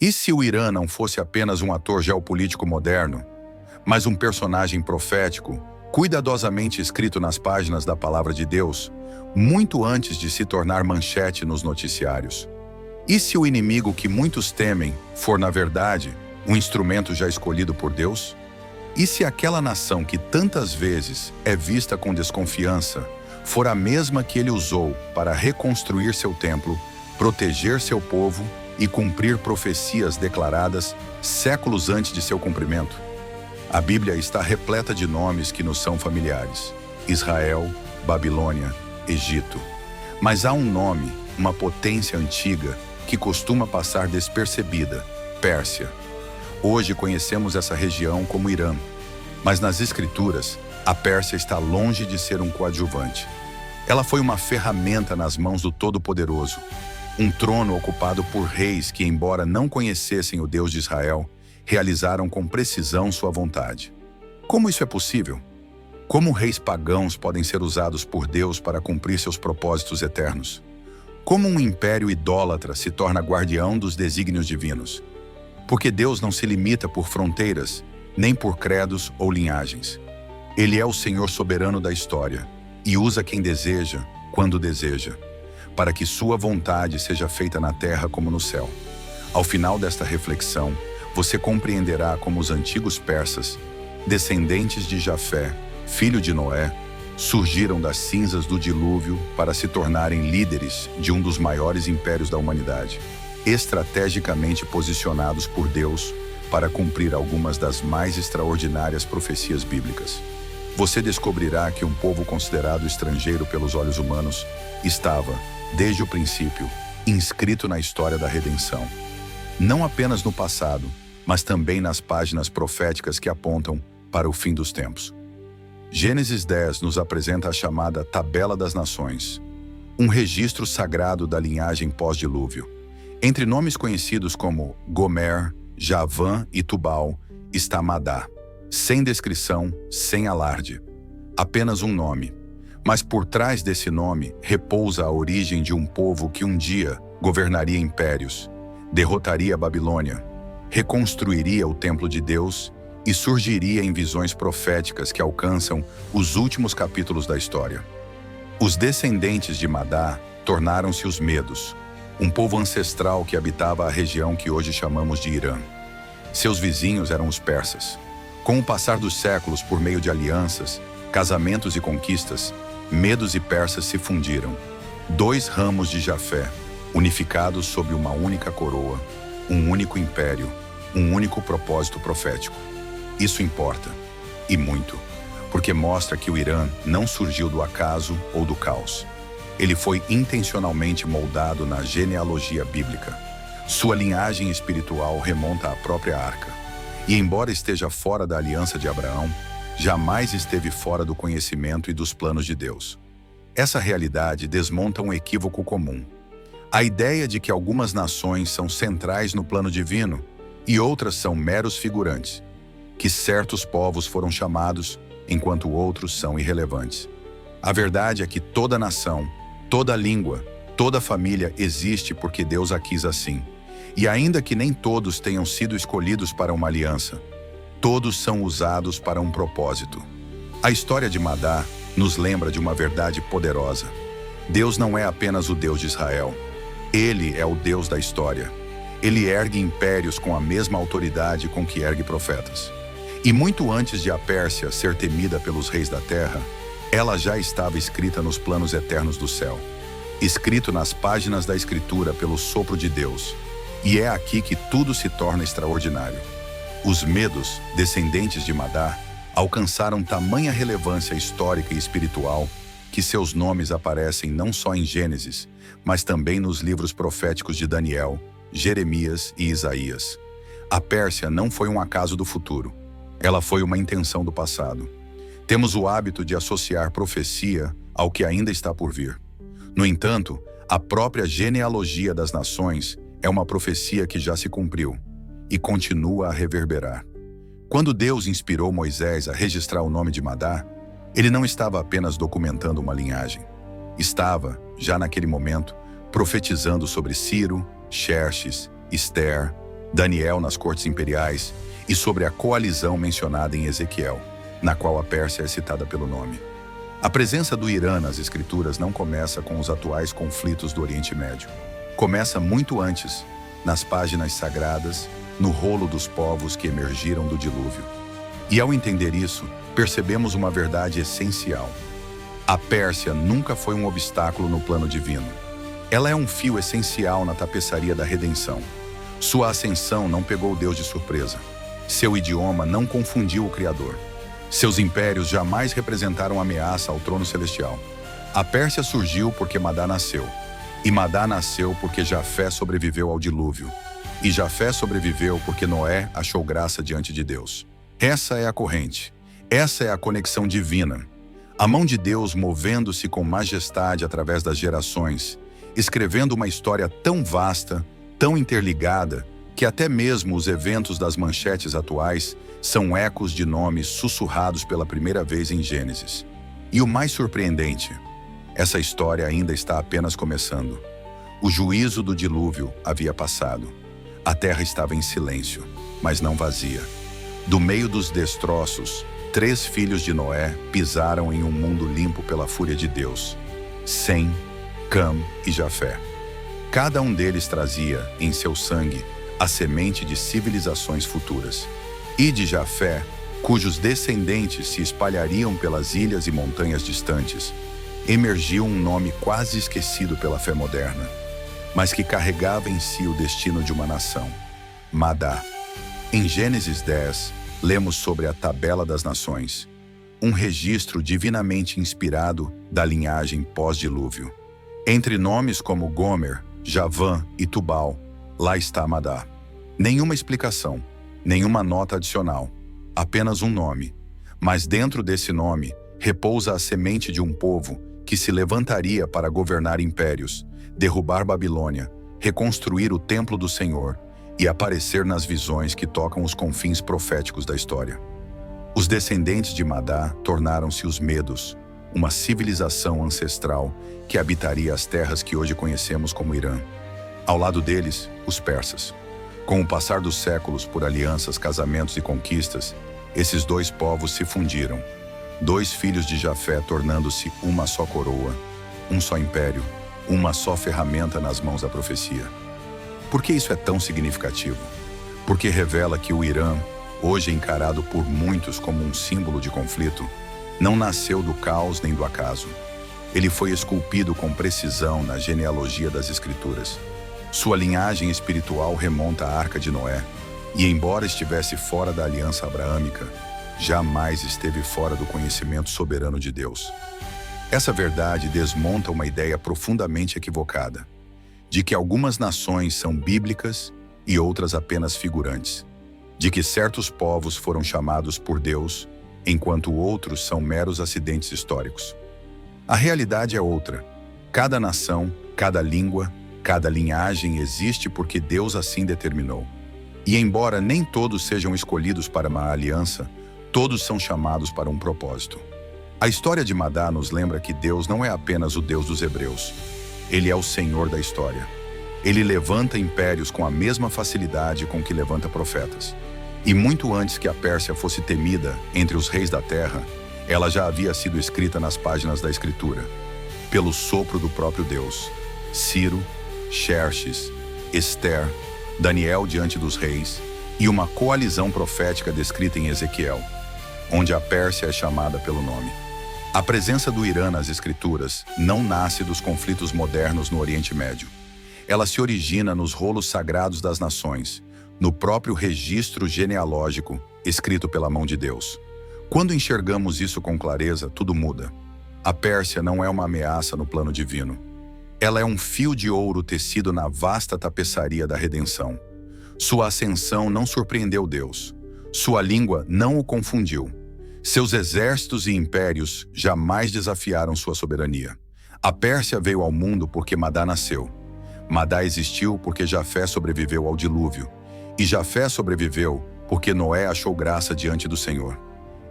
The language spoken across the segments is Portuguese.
E se o Irã não fosse apenas um ator geopolítico moderno, mas um personagem profético, cuidadosamente escrito nas páginas da Palavra de Deus, muito antes de se tornar manchete nos noticiários? E se o inimigo que muitos temem for, na verdade, um instrumento já escolhido por Deus? E se aquela nação que tantas vezes é vista com desconfiança for a mesma que ele usou para reconstruir seu templo, proteger seu povo e cumprir profecias declaradas séculos antes de seu cumprimento? A Bíblia está repleta de nomes que nos são familiares: Israel, Babilônia, Egito. Mas há um nome, uma potência antiga, que costuma passar despercebida: Pérsia. Hoje conhecemos essa região como Irã, mas nas Escrituras, a Pérsia está longe de ser um coadjuvante. Ela foi uma ferramenta nas mãos do Todo-Poderoso, um trono ocupado por reis que, embora não conhecessem o Deus de Israel, realizaram com precisão sua vontade. Como isso é possível? Como reis pagãos podem ser usados por Deus para cumprir seus propósitos eternos? Como um império idólatra se torna guardião dos desígnios divinos? Porque Deus não se limita por fronteiras, nem por credos ou linhagens. Ele é o Senhor soberano da história e usa quem deseja, quando deseja, para que sua vontade seja feita na terra como no céu. Ao final desta reflexão, você compreenderá como os antigos persas, descendentes de Jafé, filho de Noé, surgiram das cinzas do dilúvio para se tornarem líderes de um dos maiores impérios da humanidade, estrategicamente posicionados por Deus para cumprir algumas das mais extraordinárias profecias bíblicas. Você descobrirá que um povo considerado estrangeiro pelos olhos humanos estava, desde o princípio, inscrito na história da redenção. Não apenas no passado, mas também nas páginas proféticas que apontam para o fim dos tempos. Gênesis 10 nos apresenta a chamada Tabela das Nações, um registro sagrado da linhagem pós-dilúvio. Entre nomes conhecidos como Gomer, Javã e Tubal está Madá, sem descrição, sem alarde. Apenas um nome. Mas por trás desse nome repousa a origem de um povo que um dia governaria impérios, derrotaria a Babilônia, reconstruiria o templo de Deus e surgiria em visões proféticas que alcançam os últimos capítulos da história. Os descendentes de Madá tornaram-se os Medos, um povo ancestral que habitava a região que hoje chamamos de Irã. Seus vizinhos eram os persas. Com o passar dos séculos, por meio de alianças, casamentos e conquistas, medos e persas se fundiram. Dois ramos de Jafé, unificados sob uma única coroa, um único império, um único propósito profético. Isso importa, e muito, porque mostra que o Irã não surgiu do acaso ou do caos. Ele foi intencionalmente moldado na genealogia bíblica. Sua linhagem espiritual remonta à própria arca. E embora esteja fora da aliança de Abraão, jamais esteve fora do conhecimento e dos planos de Deus. Essa realidade desmonta um equívoco comum: a ideia de que algumas nações são centrais no plano divino e outras são meros figurantes, que certos povos foram chamados enquanto outros são irrelevantes. A verdade é que toda nação, toda língua, toda família existe porque Deus a quis assim. E ainda que nem todos tenham sido escolhidos para uma aliança, todos são usados para um propósito. A história de Madá nos lembra de uma verdade poderosa: Deus não é apenas o Deus de Israel. Ele é o Deus da história. Ele ergue impérios com a mesma autoridade com que ergue profetas. E muito antes de a Pérsia ser temida pelos reis da terra, ela já estava escrita nos planos eternos do céu, escrito nas páginas da Escritura pelo sopro de Deus. E é aqui que tudo se torna extraordinário. Os Medos, descendentes de Madá, alcançaram tamanha relevância histórica e espiritual que seus nomes aparecem não só em Gênesis, mas também nos livros proféticos de Daniel, Jeremias e Isaías. A Pérsia não foi um acaso do futuro. Ela foi uma intenção do passado. Temos o hábito de associar profecia ao que ainda está por vir. No entanto, a própria genealogia das nações é uma profecia que já se cumpriu e continua a reverberar. Quando Deus inspirou Moisés a registrar o nome de Madá, ele não estava apenas documentando uma linhagem. Estava, já naquele momento, profetizando sobre Ciro, Xerxes, Ester, Daniel nas cortes imperiais e sobre a coalizão mencionada em Ezequiel, na qual a Pérsia é citada pelo nome. A presença do Irã nas escrituras não começa com os atuais conflitos do Oriente Médio. Começa muito antes, nas páginas sagradas, no rolo dos povos que emergiram do dilúvio. E ao entender isso, percebemos uma verdade essencial. A Pérsia nunca foi um obstáculo no plano divino. Ela é um fio essencial na tapeçaria da redenção. Sua ascensão não pegou Deus de surpresa. Seu idioma não confundiu o Criador. Seus impérios jamais representaram ameaça ao trono celestial. A Pérsia surgiu porque Madá nasceu. E Madá nasceu porque Jafé sobreviveu ao dilúvio. E Jafé sobreviveu porque Noé achou graça diante de Deus. Essa é a corrente. Essa é a conexão divina. A mão de Deus movendo-se com majestade através das gerações, escrevendo uma história tão vasta, tão interligada, que até mesmo os eventos das manchetes atuais são ecos de nomes sussurrados pela primeira vez em Gênesis. E o mais surpreendente, essa história ainda está apenas começando. O juízo do dilúvio havia passado. A terra estava em silêncio, mas não vazia. Do meio dos destroços, 3 filhos de Noé pisaram em um mundo limpo pela fúria de Deus: Sem, Cam e Jafé. Cada um deles trazia, em seu sangue, a semente de civilizações futuras. E de Jafé, cujos descendentes se espalhariam pelas ilhas e montanhas distantes, emergiu um nome quase esquecido pela fé moderna, mas que carregava em si o destino de uma nação: Madá. Em Gênesis 10, lemos sobre a Tabela das Nações, um registro divinamente inspirado da linhagem pós-dilúvio. Entre nomes como Gomer, Javã e Tubal, lá está Madá. Nenhuma explicação, nenhuma nota adicional, apenas um nome. Mas dentro desse nome repousa a semente de um povo que se levantaria para governar impérios, derrubar Babilônia, reconstruir o templo do Senhor e aparecer nas visões que tocam os confins proféticos da história. Os descendentes de Madá tornaram-se os Medos, uma civilização ancestral que habitaria as terras que hoje conhecemos como Irã. Ao lado deles, os persas. Com o passar dos séculos por alianças, casamentos e conquistas, esses 2 povos se fundiram. 2 filhos de Jafé tornando-se uma só coroa, um só império, uma só ferramenta nas mãos da profecia. Por que isso é tão significativo? Porque revela que o Irã, hoje encarado por muitos como um símbolo de conflito, não nasceu do caos nem do acaso. Ele foi esculpido com precisão na genealogia das Escrituras. Sua linhagem espiritual remonta à Arca de Noé, e embora estivesse fora da aliança abraâmica, jamais esteve fora do conhecimento soberano de Deus. Essa verdade desmonta uma ideia profundamente equivocada, de que algumas nações são bíblicas e outras apenas figurantes, de que certos povos foram chamados por Deus, enquanto outros são meros acidentes históricos. A realidade é outra. Cada nação, cada língua, cada linhagem existe porque Deus assim determinou. E embora nem todos sejam escolhidos para uma aliança, todos são chamados para um propósito. A história de Madá nos lembra que Deus não é apenas o Deus dos hebreus. Ele é o Senhor da história. Ele levanta impérios com a mesma facilidade com que levanta profetas. E muito antes que a Pérsia fosse temida entre os reis da terra, ela já havia sido escrita nas páginas da Escritura, pelo sopro do próprio Deus. Ciro, Xerxes, Ester, Daniel diante dos reis e uma coalizão profética descrita em Ezequiel, onde a Pérsia é chamada pelo nome. A presença do Irã nas Escrituras não nasce dos conflitos modernos no Oriente Médio. Ela se origina nos rolos sagrados das nações, no próprio registro genealógico escrito pela mão de Deus. Quando enxergamos isso com clareza, tudo muda. A Pérsia não é uma ameaça no plano divino. Ela é um fio de ouro tecido na vasta tapeçaria da redenção. Sua ascensão não surpreendeu Deus. Sua língua não o confundiu. Seus exércitos e impérios jamais desafiaram sua soberania. A Pérsia veio ao mundo porque Madá nasceu. Madá existiu porque Jafé sobreviveu ao dilúvio. E Jafé sobreviveu porque Noé achou graça diante do Senhor.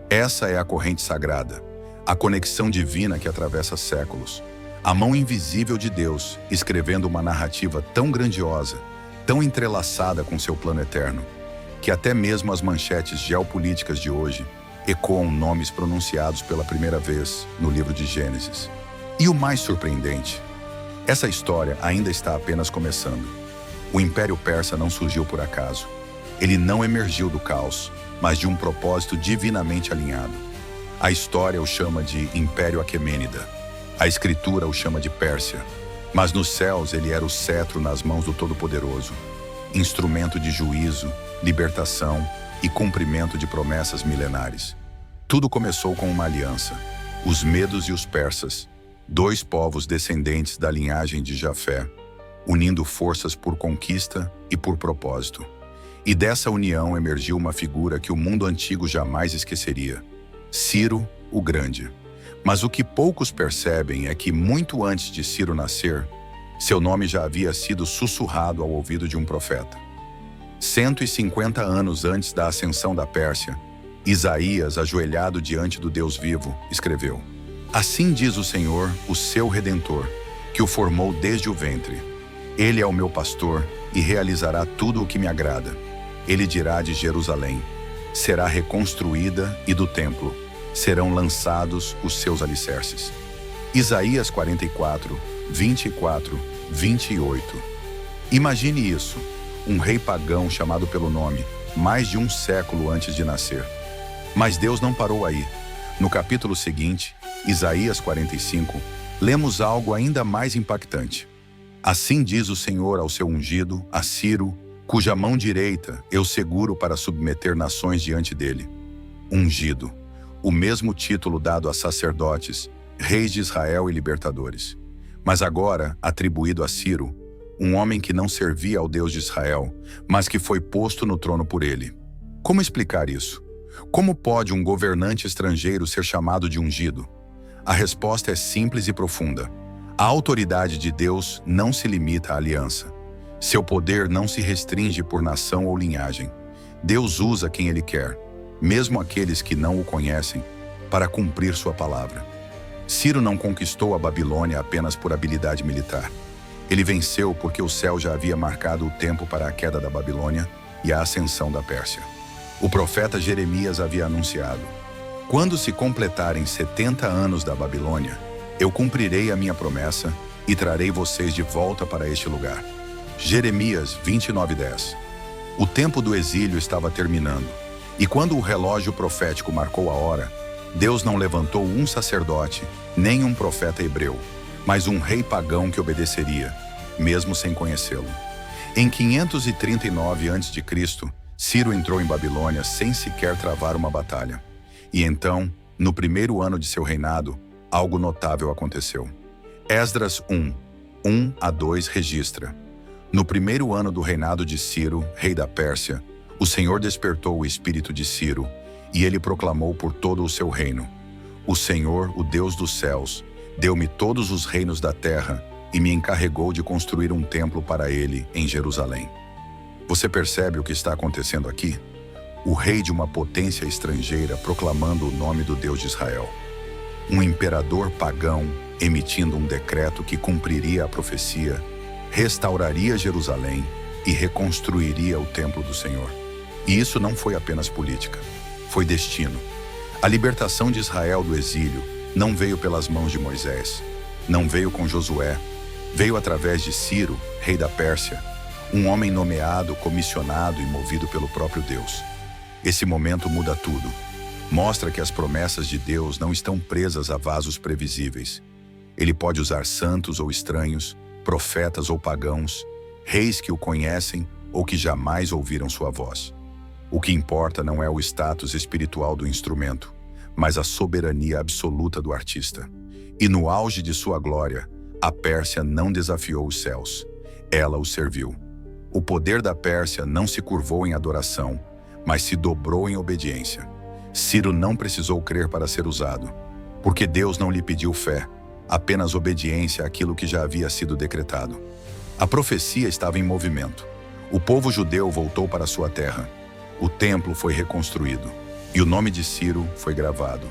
Essa é a corrente sagrada, a conexão divina que atravessa séculos. A mão invisível de Deus, escrevendo uma narrativa tão grandiosa, tão entrelaçada com seu plano eterno, que até mesmo as manchetes geopolíticas de hoje ecoam nomes pronunciados pela primeira vez no livro de Gênesis. E o mais surpreendente, essa história ainda está apenas começando. O Império Persa não surgiu por acaso. Ele não emergiu do caos, mas de um propósito divinamente alinhado. A história o chama de Império Aquemênida. A Escritura o chama de Pérsia. Mas nos céus ele era o cetro nas mãos do Todo-Poderoso, instrumento de juízo, libertação e cumprimento de promessas milenares. Tudo começou com uma aliança. Os medos e os persas, dois povos descendentes da linhagem de Jafé, unindo forças por conquista e por propósito. E dessa união emergiu uma figura que o mundo antigo jamais esqueceria: Ciro o Grande. Mas o que poucos percebem é que, muito antes de Ciro nascer, seu nome já havia sido sussurrado ao ouvido de um profeta. 150 anos antes da ascensão da Pérsia, Isaías, ajoelhado diante do Deus vivo, escreveu: Assim diz o Senhor, o seu Redentor, que o formou desde o ventre. Ele é o meu pastor e realizará tudo o que me agrada. Ele dirá de Jerusalém: será reconstruída, e do templo serão lançados os seus alicerces. Isaías 44, 24, 28. Imagine isso, um rei pagão chamado pelo nome, mais de um século antes de nascer. Mas Deus não parou aí. No capítulo seguinte, Isaías 45, lemos algo ainda mais impactante. Assim diz o Senhor ao seu ungido, a Ciro, cuja mão direita eu seguro para submeter nações diante dele. Ungido, o mesmo título dado a sacerdotes, reis de Israel e libertadores. Mas agora atribuído a Ciro, um homem que não servia ao Deus de Israel, mas que foi posto no trono por ele. Como explicar isso? Como pode um governante estrangeiro ser chamado de ungido? A resposta é simples e profunda. A autoridade de Deus não se limita à aliança. Seu poder não se restringe por nação ou linhagem. Deus usa quem Ele quer, mesmo aqueles que não o conhecem, para cumprir sua palavra. Ciro não conquistou a Babilônia apenas por habilidade militar. Ele venceu porque o céu já havia marcado o tempo para a queda da Babilônia e a ascensão da Pérsia. O profeta Jeremias havia anunciado: quando se completarem 70 anos da Babilônia, eu cumprirei a minha promessa e trarei vocês de volta para este lugar. Jeremias 29:10. O tempo do exílio estava terminando, e quando o relógio profético marcou a hora, Deus não levantou um sacerdote, nem um profeta hebreu, mas um rei pagão que obedeceria, mesmo sem conhecê-lo. Em 539 a.C., Ciro entrou em Babilônia sem sequer travar uma batalha. E então, no primeiro ano de seu reinado, algo notável aconteceu. Esdras 1, 1-2 registra: no primeiro ano do reinado de Ciro, rei da Pérsia, o Senhor despertou o espírito de Ciro, e ele proclamou por todo o seu reino: o Senhor, o Deus dos céus, deu-me todos os reinos da terra e me encarregou de construir um templo para ele em Jerusalém. Você percebe o que está acontecendo aqui? O rei de uma potência estrangeira proclamando o nome do Deus de Israel. Um imperador pagão emitindo um decreto que cumpriria a profecia, restauraria Jerusalém e reconstruiria o templo do Senhor. E isso não foi apenas política, foi destino. A libertação de Israel do exílio não veio pelas mãos de Moisés, não veio com Josué, veio através de Ciro, rei da Pérsia, um homem nomeado, comissionado e movido pelo próprio Deus. Esse momento muda tudo. Mostra que as promessas de Deus não estão presas a vasos previsíveis. Ele pode usar santos ou estranhos, profetas ou pagãos, reis que o conhecem ou que jamais ouviram sua voz. O que importa não é o status espiritual do instrumento, mas a soberania absoluta do artista. E no auge de sua glória, a Pérsia não desafiou os céus, ela os serviu. O poder da Pérsia não se curvou em adoração, mas se dobrou em obediência. Ciro não precisou crer para ser usado, porque Deus não lhe pediu fé, apenas obediência àquilo que já havia sido decretado. A profecia estava em movimento. O povo judeu voltou para sua terra. O templo foi reconstruído, e o nome de Ciro foi gravado,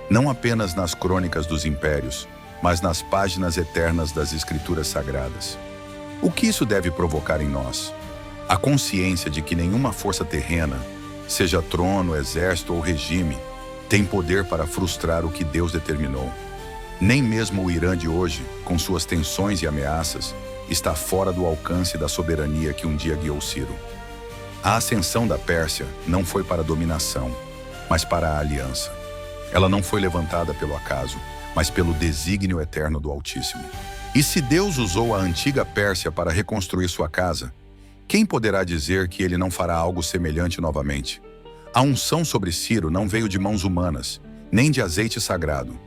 não apenas nas crônicas dos impérios, mas nas páginas eternas das Escrituras Sagradas. O que isso deve provocar em nós? A consciência de que nenhuma força terrena, seja trono, exército ou regime, tem poder para frustrar o que Deus determinou. Nem mesmo o Irã de hoje, com suas tensões e ameaças, está fora do alcance da soberania que um dia guiou Ciro. A ascensão da Pérsia não foi para a dominação, mas para a aliança. Ela não foi levantada pelo acaso, mas pelo desígnio eterno do Altíssimo. E se Deus usou a antiga Pérsia para reconstruir sua casa, quem poderá dizer que ele não fará algo semelhante novamente? A unção sobre Ciro não veio de mãos humanas, nem de azeite sagrado.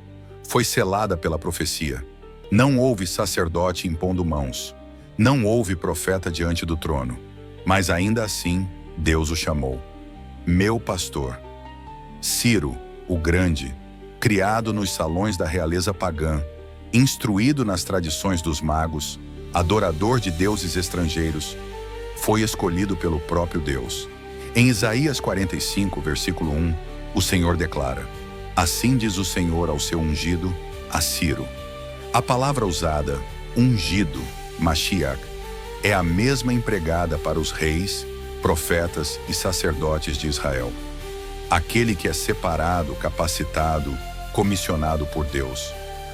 Foi selada pela profecia. Não houve sacerdote impondo mãos. Não houve profeta diante do trono. Mas ainda assim, Deus o chamou. Meu pastor. Ciro, o grande, criado nos salões da realeza pagã, instruído nas tradições dos magos, adorador de deuses estrangeiros, foi escolhido pelo próprio Deus. Em Isaías 45, versículo 1, o Senhor declara: assim diz o Senhor ao seu ungido, a Ciro. A palavra usada, ungido, Mashiach, é a mesma empregada para os reis, profetas e sacerdotes de Israel. Aquele que é separado, capacitado, comissionado por Deus,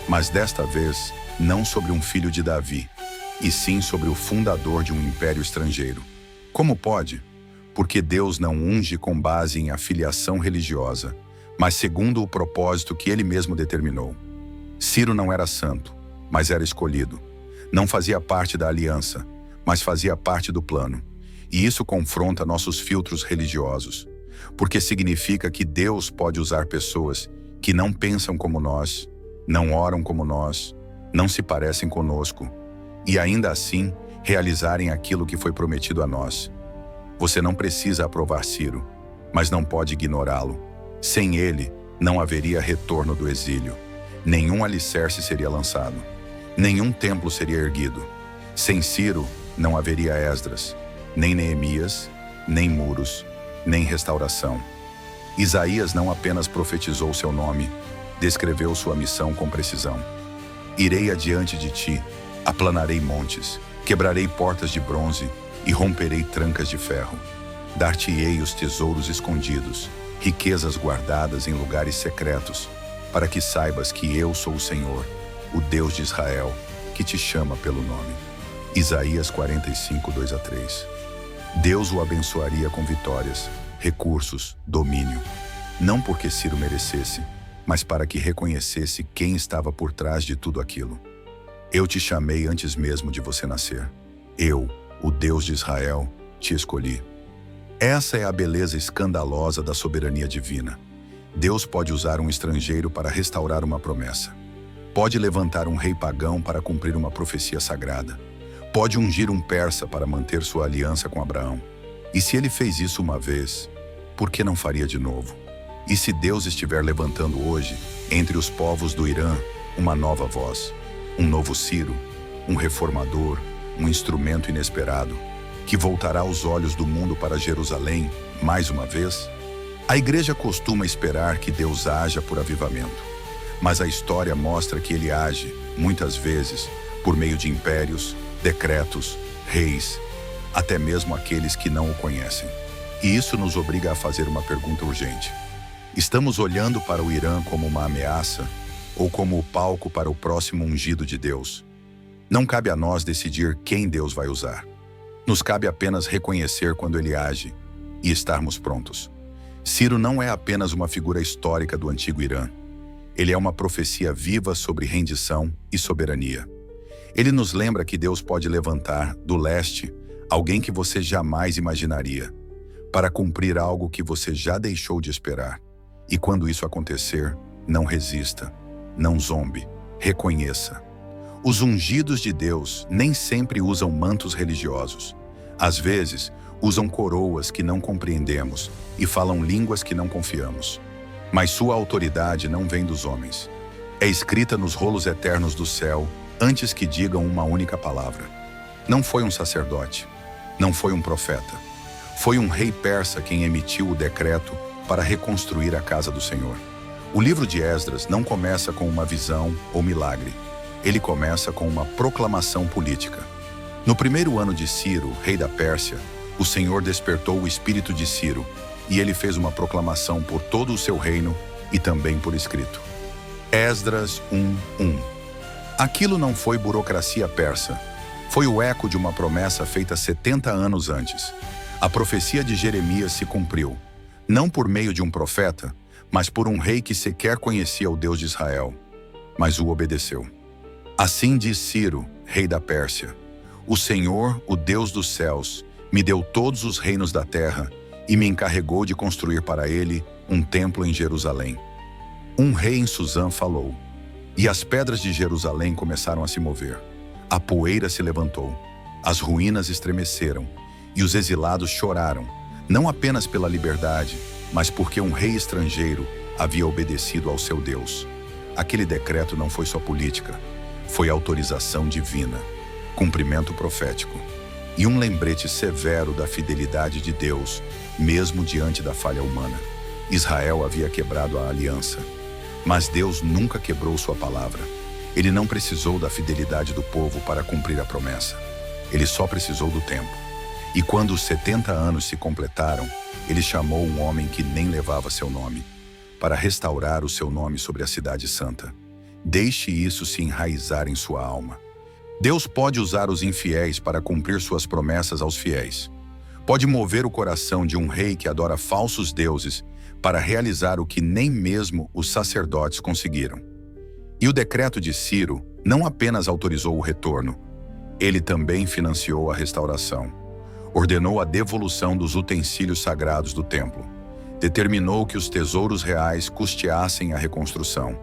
mas desta vez não sobre um filho de Davi, e sim sobre o fundador de um império estrangeiro. Como pode? Porque Deus não unge com base em afiliação religiosa, mas segundo o propósito que ele mesmo determinou. Ciro não era santo, mas era escolhido. Não fazia parte da aliança, mas fazia parte do plano. E isso confronta nossos filtros religiosos, porque significa que Deus pode usar pessoas que não pensam como nós, não oram como nós, não se parecem conosco, e ainda assim realizarem aquilo que foi prometido a nós. Você não precisa aprovar Ciro, mas não pode ignorá-lo. Sem ele, não haveria retorno do exílio. Nenhum alicerce seria lançado. Nenhum templo seria erguido. Sem Ciro, não haveria Esdras, nem Neemias, nem muros, nem restauração. Isaías não apenas profetizou seu nome, descreveu sua missão com precisão. Irei adiante de ti, aplanarei montes, quebrarei portas de bronze e romperei trancas de ferro. Dar-te-ei os tesouros escondidos, riquezas guardadas em lugares secretos, para que saibas que eu sou o Senhor, o Deus de Israel, que te chama pelo nome. Isaías 45, 2-3. Deus o abençoaria com vitórias, recursos, domínio. Não porque Ciro merecesse, mas para que reconhecesse quem estava por trás de tudo aquilo. Eu te chamei antes mesmo de você nascer. Eu, o Deus de Israel, te escolhi. Essa é a beleza escandalosa da soberania divina. Deus pode usar um estrangeiro para restaurar uma promessa. Pode levantar um rei pagão para cumprir uma profecia sagrada. Pode ungir um persa para manter sua aliança com Abraão. E se ele fez isso uma vez, por que não faria de novo? E se Deus estiver levantando hoje, entre os povos do Irã, uma nova voz, um novo Ciro, um reformador, um instrumento inesperado, que voltará os olhos do mundo para Jerusalém, mais uma vez? A igreja costuma esperar que Deus haja por avivamento, mas a história mostra que ele age, muitas vezes, por meio de impérios, decretos, reis, até mesmo aqueles que não o conhecem. E isso nos obriga a fazer uma pergunta urgente. Estamos olhando para o Irã como uma ameaça ou como o palco para o próximo ungido de Deus? Não cabe a nós decidir quem Deus vai usar. Nos cabe apenas reconhecer quando ele age e estarmos prontos. Ciro não é apenas uma figura histórica do antigo Irã. Ele é uma profecia viva sobre rendição e soberania. Ele nos lembra que Deus pode levantar, do leste, alguém que você jamais imaginaria, para cumprir algo que você já deixou de esperar. E quando isso acontecer, não resista, não zombe, reconheça. Os ungidos de Deus nem sempre usam mantos religiosos. Às vezes, usam coroas que não compreendemos e falam línguas que não confiamos. Mas sua autoridade não vem dos homens. É escrita nos rolos eternos do céu antes que digam uma única palavra. Não foi um sacerdote, não foi um profeta. Foi um rei persa quem emitiu o decreto para reconstruir a casa do Senhor. O livro de Esdras não começa com uma visão ou milagre. Ele começa com uma proclamação política. No primeiro ano de Ciro, rei da Pérsia, o Senhor despertou o espírito de Ciro, e ele fez uma proclamação por todo o seu reino e também por escrito. Esdras 1:1. Aquilo não foi burocracia persa. Foi o eco de uma promessa feita 70 anos antes. A profecia de Jeremias se cumpriu, não por meio de um profeta, mas por um rei que sequer conhecia o Deus de Israel, mas o obedeceu. Assim diz Ciro, rei da Pérsia: o Senhor, o Deus dos céus, me deu todos os reinos da terra e me encarregou de construir para ele um templo em Jerusalém. Um rei em Suzã falou, e as pedras de Jerusalém começaram a se mover. A poeira se levantou, as ruínas estremeceram, e os exilados choraram, não apenas pela liberdade, mas porque um rei estrangeiro havia obedecido ao seu Deus. Aquele decreto não foi só política, foi autorização divina, cumprimento profético e um lembrete severo da fidelidade de Deus, mesmo diante da falha humana. Israel havia quebrado a aliança, mas Deus nunca quebrou sua palavra. Ele não precisou da fidelidade do povo para cumprir a promessa. Ele só precisou do tempo. E quando os 70 anos se completaram, ele chamou um homem que nem levava seu nome, para restaurar o seu nome sobre a cidade santa. Deixe isso se enraizar em sua alma. Deus pode usar os infiéis para cumprir suas promessas aos fiéis. Pode mover o coração de um rei que adora falsos deuses para realizar o que nem mesmo os sacerdotes conseguiram. E o decreto de Ciro não apenas autorizou o retorno, ele também financiou a restauração. Ordenou a devolução dos utensílios sagrados do templo. Determinou que os tesouros reais custeassem a reconstrução.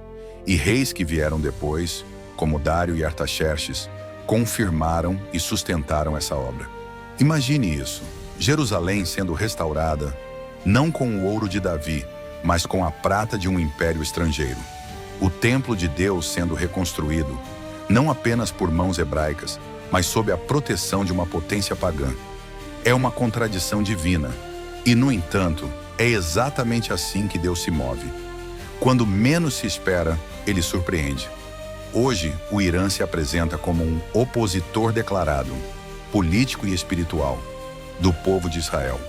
E reis que vieram depois, como Dário e Artaxerxes, confirmaram e sustentaram essa obra. Imagine isso, Jerusalém sendo restaurada, não com o ouro de Davi, mas com a prata de um império estrangeiro. O templo de Deus sendo reconstruído, não apenas por mãos hebraicas, mas sob a proteção de uma potência pagã. É uma contradição divina, e, no entanto, é exatamente assim que Deus se move. Quando menos se espera, ele surpreende. Hoje, o Irã se apresenta como um opositor declarado, político e espiritual, do povo de Israel.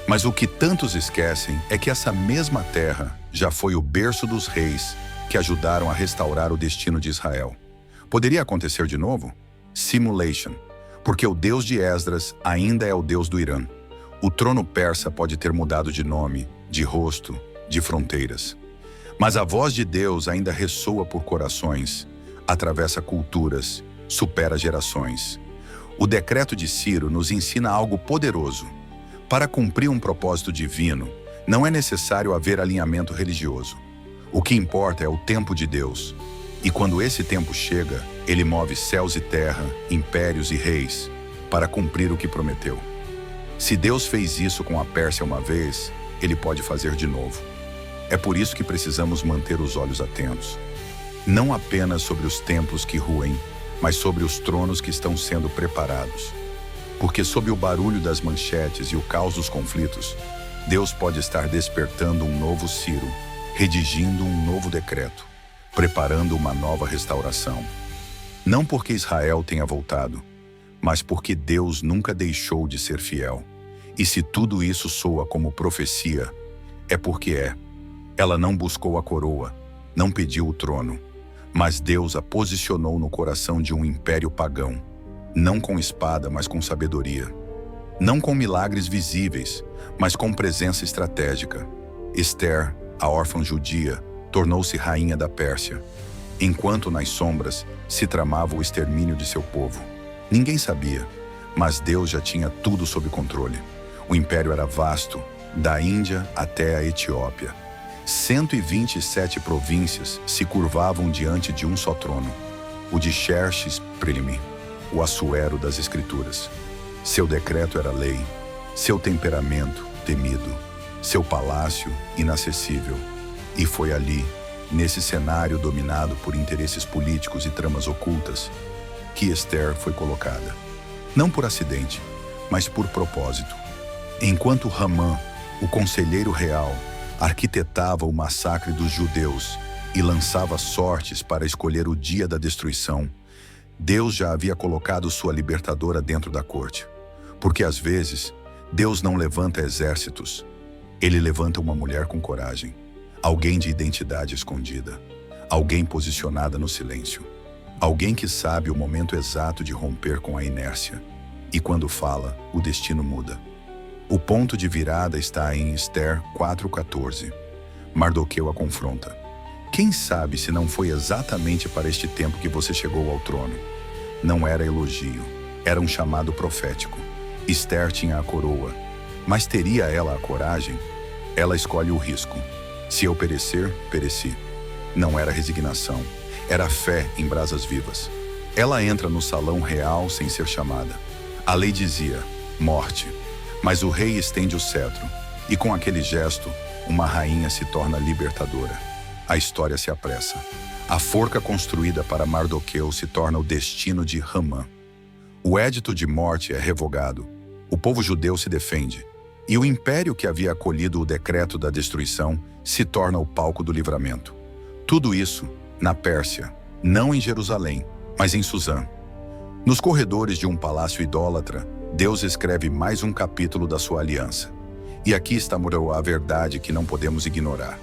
Mas o que tantos esquecem é que essa mesma terra já foi o berço dos reis que ajudaram a restaurar o destino de Israel. Poderia acontecer de novo? Simulation. Porque o Deus de Esdras ainda é o Deus do Irã. O trono persa pode ter mudado de nome, de rosto, de fronteiras. Mas a voz de Deus ainda ressoa por corações, atravessa culturas, supera gerações. O decreto de Ciro nos ensina algo poderoso. Para cumprir um propósito divino, não é necessário haver alinhamento religioso. O que importa é o tempo de Deus. E quando esse tempo chega, ele move céus e terra, impérios e reis, para cumprir o que prometeu. Se Deus fez isso com a Pérsia uma vez, ele pode fazer de novo. É por isso que precisamos manter os olhos atentos. Não apenas sobre os templos que ruem, mas sobre os tronos que estão sendo preparados. Porque sob o barulho das manchetes e o caos dos conflitos, Deus pode estar despertando um novo Ciro, redigindo um novo decreto, preparando uma nova restauração. Não porque Israel tenha voltado, mas porque Deus nunca deixou de ser fiel. E se tudo isso soa como profecia, é porque é. Ela não buscou a coroa, não pediu o trono, mas Deus a posicionou no coração de um império pagão, não com espada, mas com sabedoria. Não com milagres visíveis, mas com presença estratégica. Esther, a órfã judia, tornou-se rainha da Pérsia, enquanto nas sombras se tramava o extermínio de seu povo. Ninguém sabia, mas Deus já tinha tudo sob controle. O império era vasto, da Índia até a Etiópia. 127 províncias se curvavam diante de um só trono, o de Xerxes Prime, o Assuero das Escrituras. Seu decreto era lei, seu temperamento temido, seu palácio inacessível. E foi ali, nesse cenário dominado por interesses políticos e tramas ocultas, que Esther foi colocada. Não por acidente, mas por propósito. Enquanto Ramã, o conselheiro real, arquitetava o massacre dos judeus e lançava sortes para escolher o dia da destruição, Deus já havia colocado sua libertadora dentro da corte. Porque às vezes, Deus não levanta exércitos. Ele levanta uma mulher com coragem, alguém de identidade escondida, alguém posicionada no silêncio, alguém que sabe o momento exato de romper com a inércia. E quando fala, o destino muda. O ponto de virada está em Esther 4:14. Mardoqueu a confronta. Quem sabe se não foi exatamente para este tempo que você chegou ao trono? Não era elogio, era um chamado profético. Esther tinha a coroa, mas teria ela a coragem? Ela escolhe o risco. Se eu perecer, pereci. Não era resignação, era fé em brasas vivas. Ela entra no salão real sem ser chamada. A lei dizia, morte. Mas o rei estende o cetro, e com aquele gesto, uma rainha se torna libertadora. A história se apressa. A forca construída para Mardoqueu se torna o destino de Hamã. O édito de morte é revogado. O povo judeu se defende. E o império que havia acolhido o decreto da destruição se torna o palco do livramento. Tudo isso na Pérsia, não em Jerusalém, mas em Suzã. Nos corredores de um palácio idólatra, Deus escreve mais um capítulo da sua aliança. E aqui está a verdade que não podemos ignorar.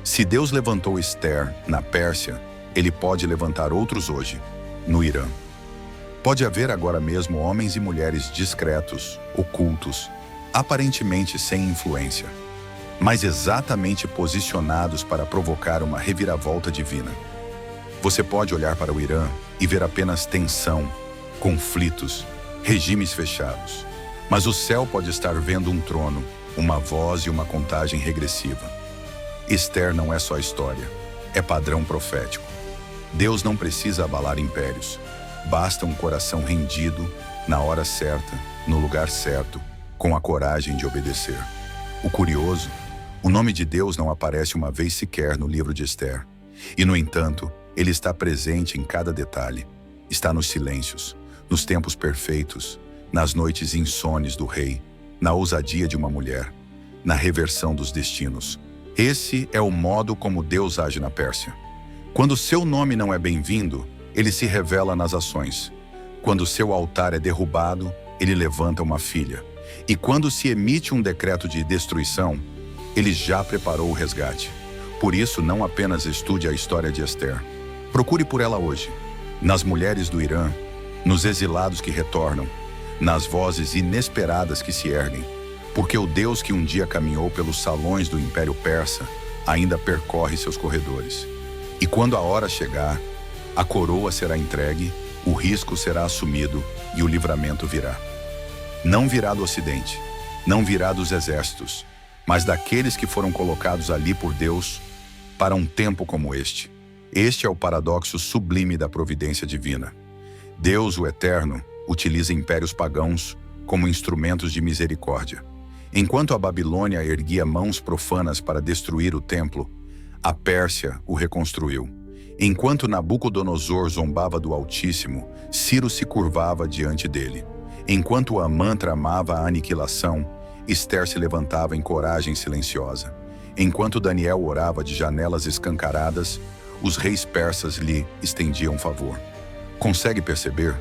Se Deus levantou Esther na Pérsia, Ele pode levantar outros hoje, no Irã. Pode haver agora mesmo homens e mulheres discretos, ocultos, aparentemente sem influência, mas exatamente posicionados para provocar uma reviravolta divina. Você pode olhar para o Irã e ver apenas tensão, conflitos, regimes fechados. Mas o céu pode estar vendo um trono, uma voz e uma contagem regressiva. Esther não é só história, é padrão profético. Deus não precisa abalar impérios. Basta um coração rendido, na hora certa, no lugar certo, com a coragem de obedecer. O curioso, o nome de Deus não aparece uma vez sequer no livro de Esther. E, no entanto, ele está presente em cada detalhe. Está nos silêncios, nos tempos perfeitos, nas noites insones do rei, na ousadia de uma mulher, na reversão dos destinos. Esse é o modo como Deus age na Pérsia. Quando seu nome não é bem-vindo, ele se revela nas ações. Quando seu altar é derrubado, ele levanta uma filha. E quando se emite um decreto de destruição, ele já preparou o resgate. Por isso, não apenas estude a história de Esther. Procure por ela hoje, nas mulheres do Irã, nos exilados que retornam, nas vozes inesperadas que se erguem, porque o Deus que um dia caminhou pelos salões do Império Persa ainda percorre seus corredores. E quando a hora chegar, a coroa será entregue, o risco será assumido e o livramento virá. Não virá do Ocidente, não virá dos exércitos, mas daqueles que foram colocados ali por Deus para um tempo como este. Este é o paradoxo sublime da providência divina. Deus, o Eterno, utiliza impérios pagãos como instrumentos de misericórdia. Enquanto a Babilônia erguia mãos profanas para destruir o templo, a Pérsia o reconstruiu. Enquanto Nabucodonosor zombava do Altíssimo, Ciro se curvava diante dele. Enquanto Amã tramava a aniquilação, Esther se levantava em coragem silenciosa. Enquanto Daniel orava de janelas escancaradas, os reis persas lhe estendiam favor. Consegue perceber?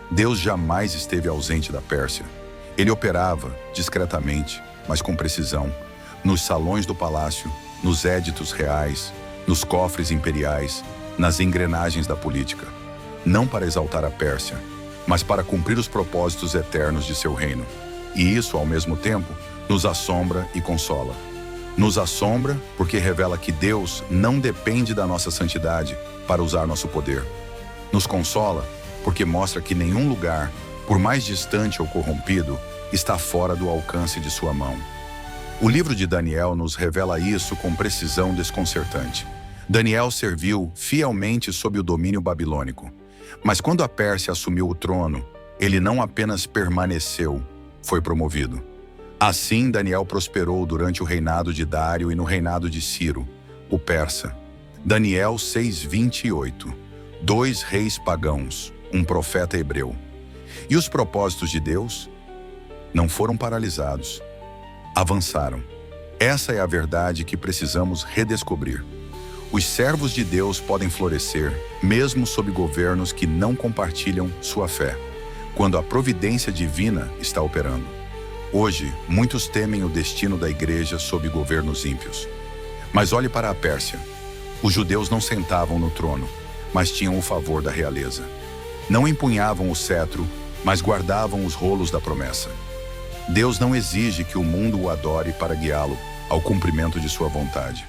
Deus jamais esteve ausente da Pérsia. Ele operava, discretamente, mas com precisão, nos salões do palácio, nos éditos reais, nos cofres imperiais, nas engrenagens da política. Não para exaltar a Pérsia, mas para cumprir os propósitos eternos de seu reino. E isso, ao mesmo tempo, nos assombra e consola. Nos assombra porque revela que Deus não depende da nossa santidade para usar nosso poder. Nos consola porque mostra que nenhum lugar, por mais distante ou corrompido, está fora do alcance de sua mão. O livro de Daniel nos revela isso com precisão desconcertante. Daniel serviu fielmente sob o domínio babilônico. Mas quando a Pérsia assumiu o trono, ele não apenas permaneceu, foi promovido. Assim, Daniel prosperou durante o reinado de Dário e no reinado de Ciro, o persa. Daniel 6:28. 2 reis pagãos, um profeta hebreu. E os propósitos de Deus não foram paralisados, avançaram. Essa é a verdade que precisamos redescobrir. Os servos de Deus podem florescer, mesmo sob governos que não compartilham sua fé, quando a providência divina está operando. Hoje, muitos temem o destino da igreja sob governos ímpios. Mas olhe para a Pérsia. Os judeus não sentavam no trono, mas tinham o favor da realeza. Não empunhavam o cetro, mas guardavam os rolos da promessa. Deus não exige que o mundo o adore para guiá-lo ao cumprimento de sua vontade.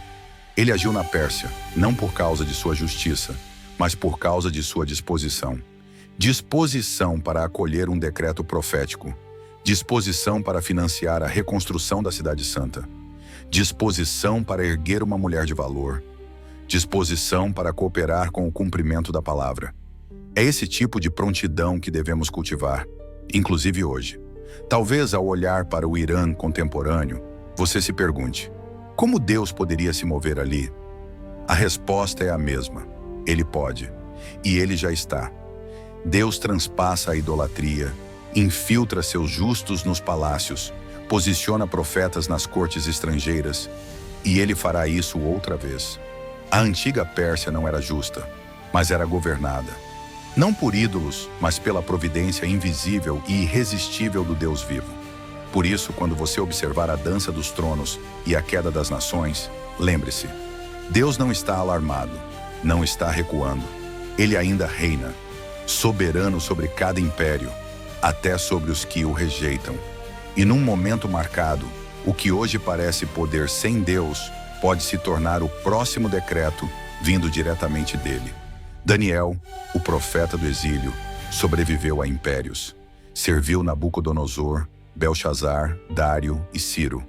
Ele agiu na Pérsia, não por causa de sua justiça, mas por causa de sua disposição. Disposição para acolher um decreto profético. Disposição para financiar a reconstrução da Cidade Santa. Disposição para erguer uma mulher de valor. Disposição para cooperar com o cumprimento da palavra. É esse tipo de prontidão que devemos cultivar, inclusive hoje. Talvez ao olhar para o Irã contemporâneo, você se pergunte: como Deus poderia se mover ali? A resposta é a mesma. Ele pode. E ele já está. Deus transpassa a idolatria, infiltra seus justos nos palácios, posiciona profetas nas cortes estrangeiras, e ele fará isso outra vez. A antiga Pérsia não era justa, mas era governada. Não por ídolos, mas pela providência invisível e irresistível do Deus vivo. Por isso, quando você observar a dança dos tronos e a queda das nações, lembre-se, Deus não está alarmado, não está recuando. Ele ainda reina, soberano sobre cada império, até sobre os que o rejeitam. E num momento marcado, o que hoje parece poder sem Deus pode se tornar o próximo decreto vindo diretamente dele. Daniel, o profeta do exílio, sobreviveu a impérios. Serviu Nabucodonosor, Belchazar, Dário e Ciro.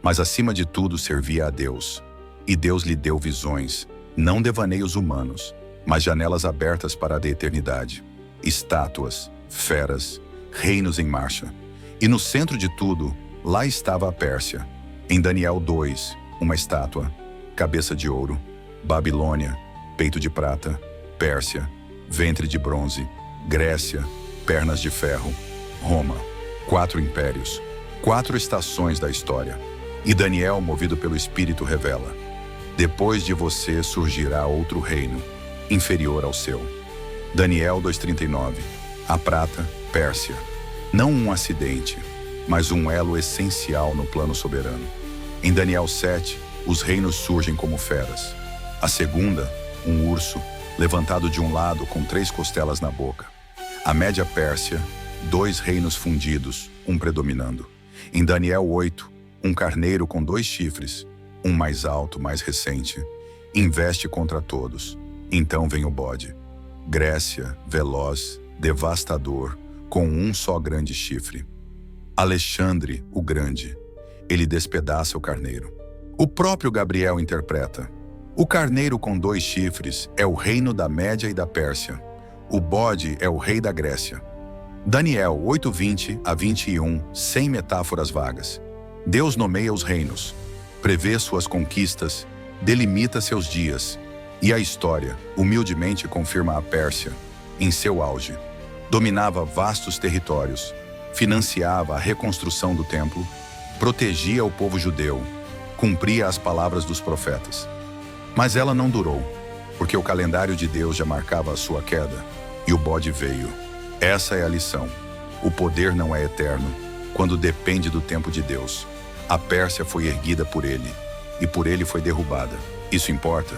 Mas acima de tudo servia a Deus. E Deus lhe deu visões, não devaneios humanos, mas janelas abertas para a da eternidade. Estátuas, feras, reinos em marcha. E no centro de tudo, lá estava a Pérsia. Em Daniel 2, uma estátua, cabeça de ouro, Babilônia, peito de prata, Pérsia, ventre de bronze, Grécia, pernas de ferro, Roma. 4 impérios, 4 estações da história. E Daniel, movido pelo Espírito, revela: depois de você surgirá outro reino, inferior ao seu. Daniel 2,39. A prata, Pérsia. Não um acidente, mas um elo essencial no plano soberano. Em Daniel 7, os reinos surgem como feras. A segunda, um urso, levantado de um lado com 3 costelas na boca. A média Pérsia, 2 reinos fundidos, um predominando. Em Daniel 8, um carneiro com 2 chifres, um mais alto, mais recente, investe contra todos. Então vem o bode. Grécia, veloz, devastador, com um só grande chifre. Alexandre, o Grande. Ele despedaça o carneiro. O próprio Gabriel interpreta: o carneiro com 2 chifres é o reino da Média e da Pérsia. O bode é o rei da Grécia. Daniel 8:20 a 21, sem metáforas vagas. Deus nomeia os reinos, prevê suas conquistas, delimita seus dias. E a história, humildemente, confirma a Pérsia, em seu auge. Dominava vastos territórios, financiava a reconstrução do templo, protegia o povo judeu, cumpria as palavras dos profetas. Mas ela não durou, porque o calendário de Deus já marcava a sua queda, e o bode veio. Essa é a lição. O poder não é eterno, quando depende do tempo de Deus. A Pérsia foi erguida por ele, e por ele foi derrubada. Isso importa?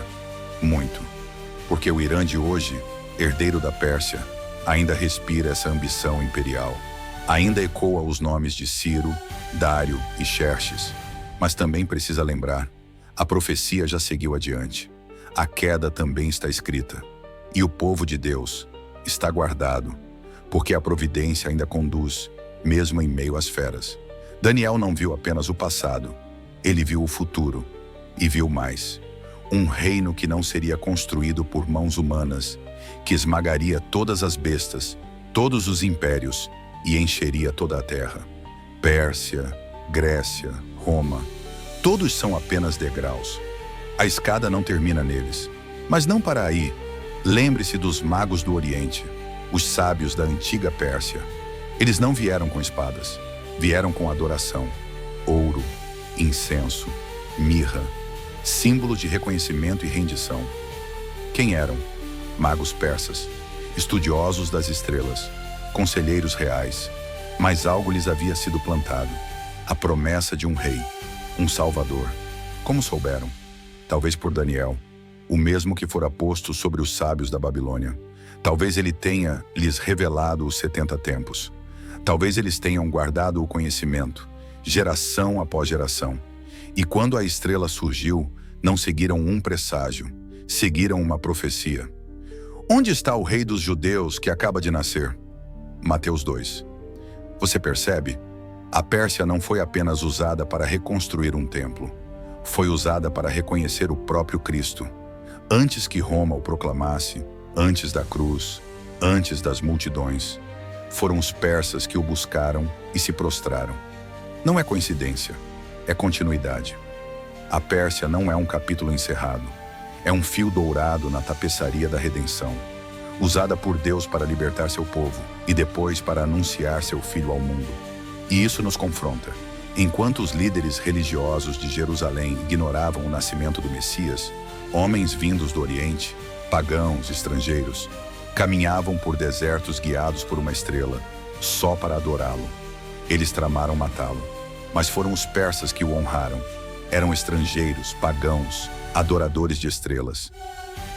Muito. Porque o Irã de hoje, herdeiro da Pérsia, ainda respira essa ambição imperial. Ainda ecoa os nomes de Ciro, Dário e Xerxes. Mas também precisa lembrar, a profecia já seguiu adiante. A queda também está escrita. E o povo de Deus está guardado, porque a providência ainda conduz, mesmo em meio às feras. Daniel não viu apenas o passado, ele viu o futuro, e viu mais. Um reino que não seria construído por mãos humanas, que esmagaria todas as bestas, todos os impérios, e encheria toda a terra. Pérsia, Grécia, Roma, todos são apenas degraus. A escada não termina neles. Mas não para aí. Lembre-se dos magos do Oriente, os sábios da antiga Pérsia. Eles não vieram com espadas, vieram com adoração, ouro, incenso, mirra, símbolo de reconhecimento e rendição. Quem eram? Magos persas, estudiosos das estrelas, conselheiros reais, mas algo lhes havia sido plantado. a promessa de um rei, um salvador. Como souberam? Talvez por Daniel, o mesmo que fora posto sobre os sábios da Babilônia. Talvez ele tenha lhes revelado os 70 tempos. Talvez eles tenham guardado o conhecimento, geração após geração. E quando a estrela surgiu, não seguiram um presságio, seguiram uma profecia. Onde está o rei dos judeus que acaba de nascer? Mateus 2. Você percebe? A Pérsia não foi apenas usada para reconstruir um templo. Foi usada para reconhecer o próprio Cristo. Antes que Roma o proclamasse, antes da cruz, antes das multidões, foram os persas que o buscaram e se prostraram. Não é coincidência, é continuidade. A Pérsia não é um capítulo encerrado. É um fio dourado na tapeçaria da redenção, usada por Deus para libertar seu povo e depois para anunciar seu Filho ao mundo. E isso nos confronta. Enquanto os líderes religiosos de Jerusalém ignoravam o nascimento do Messias, homens vindos do Oriente, pagãos, estrangeiros, caminhavam por desertos guiados por uma estrela, só para adorá-lo. Eles tramaram matá-lo, mas foram os persas que o honraram. Eram estrangeiros, pagãos, adoradores de estrelas.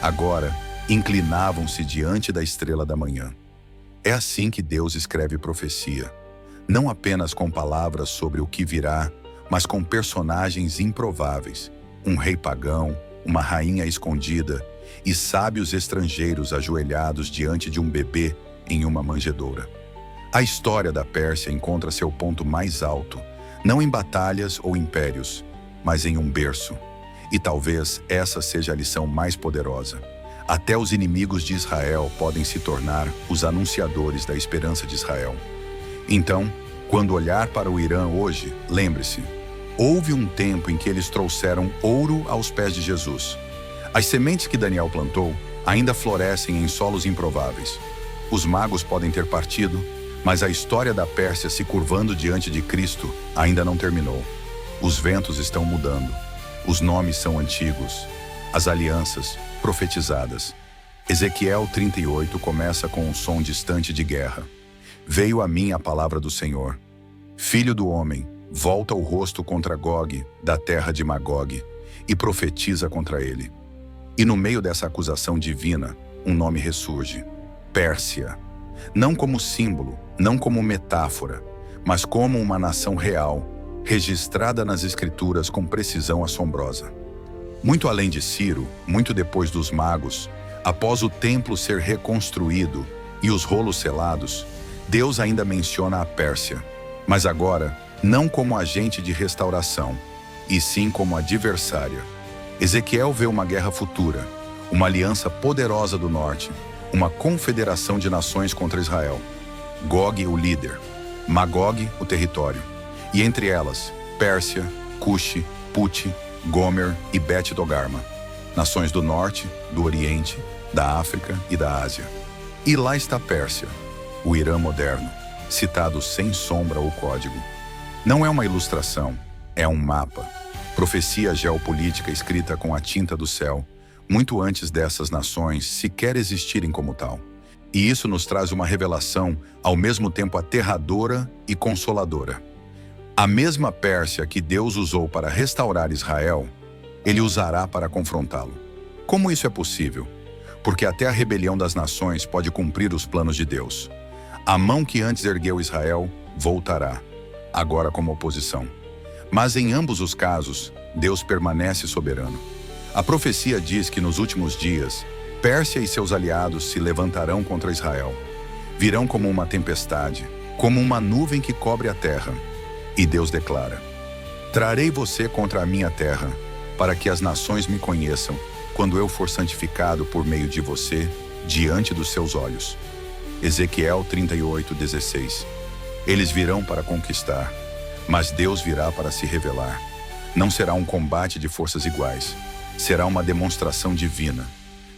Agora, inclinavam-se diante da estrela da manhã. É assim que Deus escreve profecia, não apenas com palavras sobre o que virá, mas com personagens improváveis, um rei pagão, uma rainha escondida e sábios estrangeiros ajoelhados diante de um bebê em uma manjedoura. A história da Pérsia encontra seu ponto mais alto, não em batalhas ou impérios, mas em um berço. E talvez essa seja a lição mais poderosa. Até os inimigos de Israel podem se tornar os anunciadores da esperança de Israel. Então, quando olhar para o Irã hoje, lembre-se, houve um tempo em que eles trouxeram ouro aos pés de Jesus. As sementes que Daniel plantou ainda florescem em solos improváveis. Os magos podem ter partido, mas a história da Pérsia se curvando diante de Cristo ainda não terminou. Os ventos estão mudando, os nomes são antigos, as alianças profetizadas. Ezequiel 38 começa com um som distante de guerra. Veio a mim a palavra do Senhor. Filho do homem, volta o rosto contra Gog, da terra de Magog, e profetiza contra ele. E no meio dessa acusação divina, um nome ressurge: Pérsia. Não como símbolo, não como metáfora, mas como uma nação real, registrada nas Escrituras com precisão assombrosa. Muito além de Ciro, muito depois dos magos, após o templo ser reconstruído e os rolos selados, Deus ainda menciona a Pérsia, mas agora não como agente de restauração, e sim como adversária. Ezequiel vê uma guerra futura, uma aliança poderosa do norte, uma confederação de nações contra Israel. Gog, o líder, Magog, o território, e entre elas, Pérsia, Cuxi, Puti, Gomer e Bet-Togarma, nações do norte, do oriente, da África e da Ásia. E lá está Pérsia, o Irã moderno, citado sem sombra ou código. Não é uma ilustração, é um mapa, profecia geopolítica escrita com a tinta do céu, muito antes dessas nações sequer existirem como tal. E isso nos traz uma revelação ao mesmo tempo aterradora e consoladora. A mesma Pérsia que Deus usou para restaurar Israel, Ele usará para confrontá-lo. Como isso é possível? Porque até a rebelião das nações pode cumprir os planos de Deus. A mão que antes ergueu Israel voltará, agora como oposição. Mas em ambos os casos, Deus permanece soberano. A profecia diz que nos últimos dias, Pérsia e seus aliados se levantarão contra Israel. Virão como uma tempestade, como uma nuvem que cobre a terra. E Deus declara: trarei você contra a minha terra, para que as nações me conheçam, quando eu for santificado por meio de você, diante dos seus olhos. Ezequiel 38:16. Eles virão para conquistar, mas Deus virá para se revelar. Não será um combate de forças iguais, será uma demonstração divina.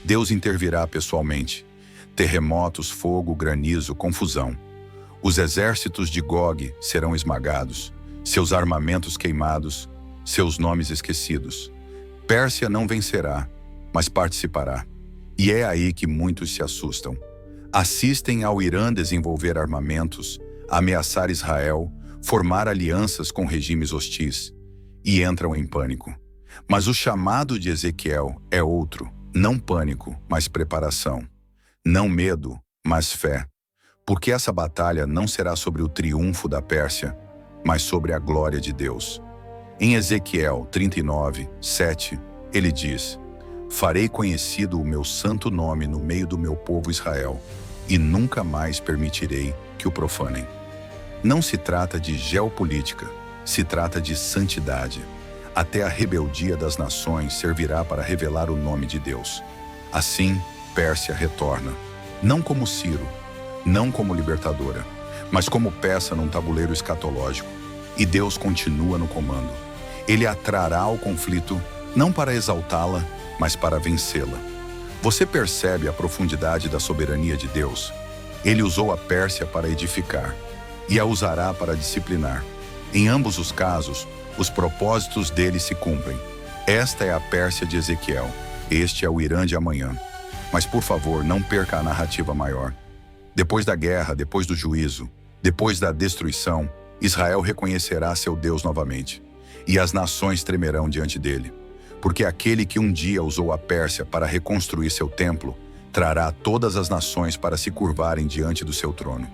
Deus intervirá pessoalmente. Terremotos, fogo, granizo, confusão. Os exércitos de Gog serão esmagados, seus armamentos queimados, seus nomes esquecidos. Pérsia não vencerá, mas participará. E é aí que muitos se assustam. Assistem ao Irã desenvolver armamentos, ameaçar Israel, formar alianças com regimes hostis, e entram em pânico. Mas o chamado de Ezequiel é outro, não pânico, mas preparação. Não medo, mas fé. Porque essa batalha não será sobre o triunfo da Pérsia, mas sobre a glória de Deus. Em Ezequiel 39, 7, ele diz: farei conhecido o meu santo nome no meio do meu povo Israel, e nunca mais permitirei que o profanem. Não se trata de geopolítica, se trata de santidade. Até a rebeldia das nações servirá para revelar o nome de Deus. Assim, Pérsia retorna, não como Ciro, não como libertadora, mas como peça num tabuleiro escatológico. E Deus continua no comando. Ele a trará ao conflito, não para exaltá-la, mas para vencê-la. Você percebe a profundidade da soberania de Deus? Ele usou a Pérsia para edificar, e a usará para disciplinar. Em ambos os casos, os propósitos dele se cumprem. Esta é a Pérsia de Ezequiel, este é o Irã de amanhã. Mas, por favor, não perca a narrativa maior. Depois da guerra, depois do juízo, depois da destruição, Israel reconhecerá seu Deus novamente, e as nações tremerão diante dele. Porque aquele que um dia usou a Pérsia para reconstruir seu templo, trará todas as nações para se curvarem diante do seu trono.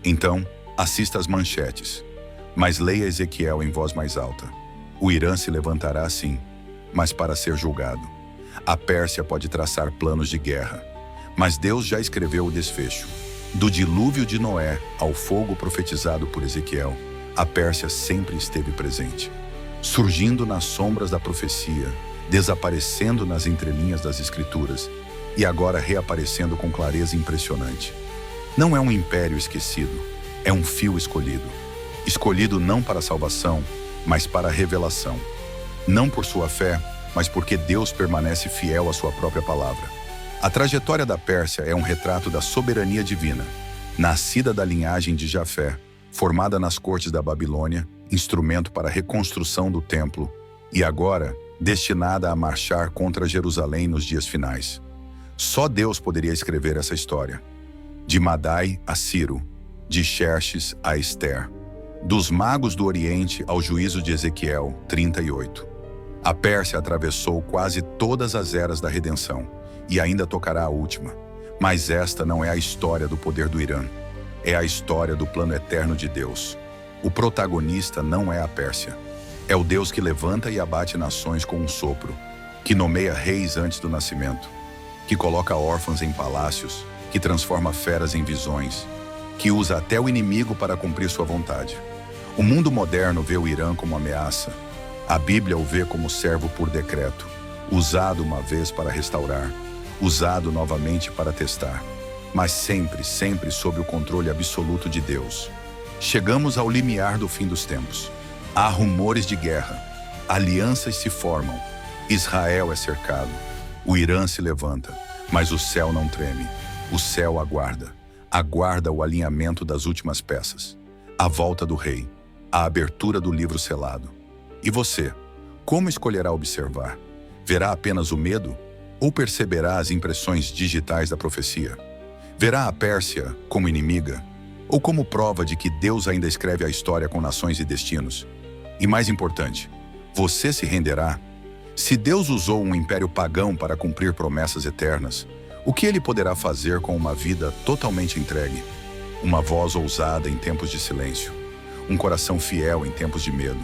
Então, assista às manchetes, mas leia Ezequiel em voz mais alta. O Irã se levantará sim, mas para ser julgado. A Pérsia pode traçar planos de guerra, mas Deus já escreveu o desfecho. Do dilúvio de Noé ao fogo profetizado por Ezequiel, a Pérsia sempre esteve presente, surgindo nas sombras da profecia, desaparecendo nas entrelinhas das escrituras e agora reaparecendo com clareza impressionante. Não é um império esquecido, é um fio escolhido. Escolhido não para a salvação, mas para a revelação. Não por sua fé, mas porque Deus permanece fiel à sua própria palavra. A trajetória da Pérsia é um retrato da soberania divina, nascida da linhagem de Jafé, formada nas cortes da Babilônia, instrumento para a reconstrução do templo, e agora destinada a marchar contra Jerusalém nos dias finais. Só Deus poderia escrever essa história. De Madai a Ciro, de Xerxes a Ester, dos magos do Oriente ao juízo de Ezequiel 38. A Pérsia atravessou quase todas as eras da redenção e ainda tocará a última. Mas esta não é a história do poder do Irã. É a história do plano eterno de Deus. O protagonista não é a Pérsia. É o Deus que levanta e abate nações com um sopro, que nomeia reis antes do nascimento, que coloca órfãos em palácios, que transforma feras em visões, que usa até o inimigo para cumprir sua vontade. O mundo moderno vê o Irã como ameaça. A Bíblia o vê como servo por decreto, usado uma vez para restaurar, usado novamente para testar, mas sempre, sempre sob o controle absoluto de Deus. Chegamos ao limiar do fim dos tempos. Há rumores de guerra, alianças se formam, Israel é cercado, o Irã se levanta, mas o céu não treme, o céu aguarda o alinhamento das últimas peças, a volta do rei, a abertura do livro selado. E você, como escolherá observar? Verá apenas o medo ou perceberá as impressões digitais da profecia? Verá a Pérsia como inimiga ou como prova de que Deus ainda escreve a história com nações e destinos? E mais importante, você se renderá? Se Deus usou um império pagão para cumprir promessas eternas, o que ele poderá fazer com uma vida totalmente entregue? Uma voz ousada em tempos de silêncio, um coração fiel em tempos de medo.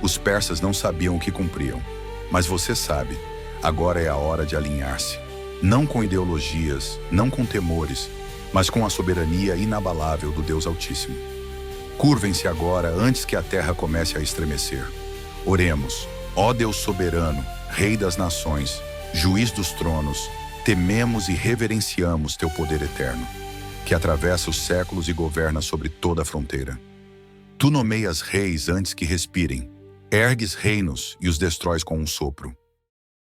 Os persas não sabiam o que cumpriam, mas você sabe, agora é a hora de alinhar-se. Não com ideologias, não com temores, mas com a soberania inabalável do Deus Altíssimo. Curvem-se agora antes que a terra comece a estremecer. Oremos, ó Deus soberano, Rei das nações, Juiz dos tronos, tememos e reverenciamos teu poder eterno, que atravessa os séculos e governa sobre toda a fronteira. Tu nomeias reis antes que respirem, ergues reinos e os destróis com um sopro.